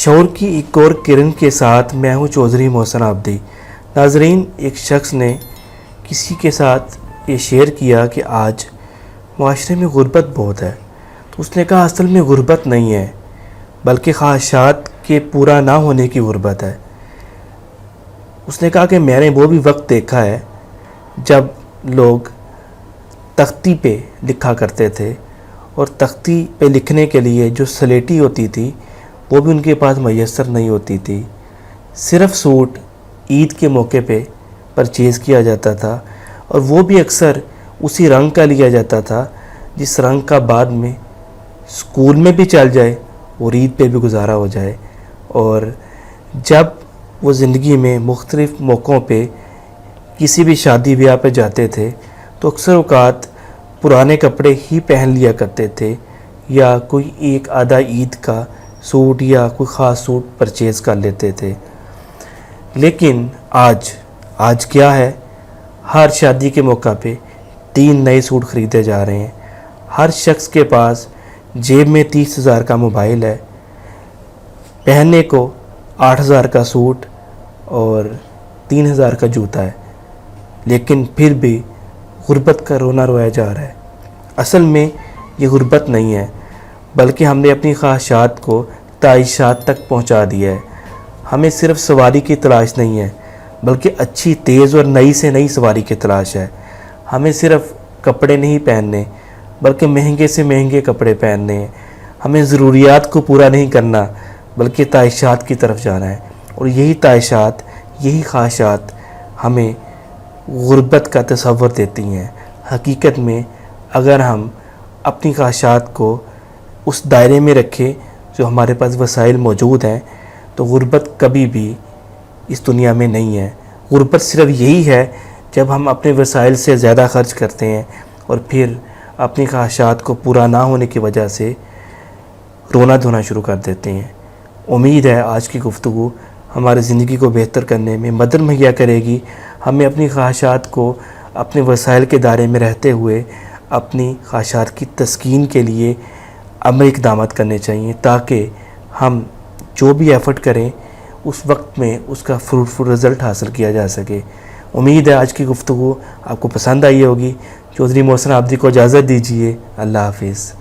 شعور کی ایک اور کرن کے ساتھ میں ہوں چودھری محسن عابدی۔ ناظرین، ایک شخص نے کسی کے ساتھ یہ شیئر کیا کہ آج معاشرے میں غربت بہت ہے، تو اس نے کہا اصل میں غربت نہیں ہے بلکہ خواہشات کے پورا نہ ہونے کی غربت ہے۔ اس نے کہا کہ میں نے وہ بھی وقت دیکھا ہے جب لوگ تختی پہ لکھا کرتے تھے اور تختی پہ لکھنے کے لیے جو سلیٹی ہوتی تھی وہ بھی ان کے پاس میسر نہیں ہوتی تھی۔ صرف سوٹ عید کے موقع پہ پرچیز کیا جاتا تھا اور وہ بھی اکثر اسی رنگ کا لیا جاتا تھا جس رنگ کا بعد میں اسکول میں بھی چل جائے اور عید پہ بھی گزارا ہو جائے۔ اور جب وہ زندگی میں مختلف موقعوں پہ کسی بھی شادی بیاہ پہ جاتے تھے تو اکثر اوقات پرانے کپڑے ہی پہن لیا کرتے تھے یا کوئی ایک آدھا عید کا سوٹ یا کوئی خاص سوٹ پرچیز کر لیتے تھے۔ لیکن آج کیا ہے؟ ہر شادی کے موقع پہ 3 نئے سوٹ خریدے جا رہے ہیں۔ ہر شخص کے پاس جیب میں 30,000 کا موبائل ہے، پہننے کو 8,000 کا سوٹ اور 3,000 کا جوتا ہے، لیکن پھر بھی غربت کا رونا رویا جا رہا ہے۔ اصل میں یہ غربت نہیں ہے بلکہ ہم نے اپنی خواہشات کو تعیشات تک پہنچا دیا ہے۔ ہمیں صرف سواری کی تلاش نہیں ہے بلکہ اچھی تیز اور نئی سے نئی سواری کی تلاش ہے۔ ہمیں صرف کپڑے نہیں پہننے بلکہ مہنگے سے مہنگے کپڑے پہننے ہیں۔ ہمیں ضروریات کو پورا نہیں کرنا بلکہ تعیشات کی طرف جانا ہے، اور یہی تعیشات، یہی خواہشات ہمیں غربت کا تصور دیتی ہیں۔ حقیقت میں اگر ہم اپنی خواہشات کو اس دائرے میں رکھیں جو ہمارے پاس وسائل موجود ہیں تو غربت کبھی بھی اس دنیا میں نہیں ہے۔ غربت صرف یہی ہے جب ہم اپنے وسائل سے زیادہ خرچ کرتے ہیں اور پھر اپنی خواہشات کو پورا نہ ہونے کی وجہ سے رونا دھونا شروع کر دیتے ہیں۔ امید ہے آج کی گفتگو ہماری زندگی کو بہتر کرنے میں مدد مہیا کرے گی۔ ہمیں اپنی خواہشات کو اپنے وسائل کے دائرے میں رہتے ہوئے اپنی خواہشات کی تسکین کے لیے عملی اقدامات کرنے چاہیے تاکہ ہم جو بھی ایفرٹ کریں اس وقت میں اس کا فروٹفل رزلٹ حاصل کیا جا سکے۔ امید ہے آج کی گفتگو آپ کو پسند آئی ہوگی۔ چودھری محسن عابدی کو اجازت دیجیے۔ اللہ حافظ۔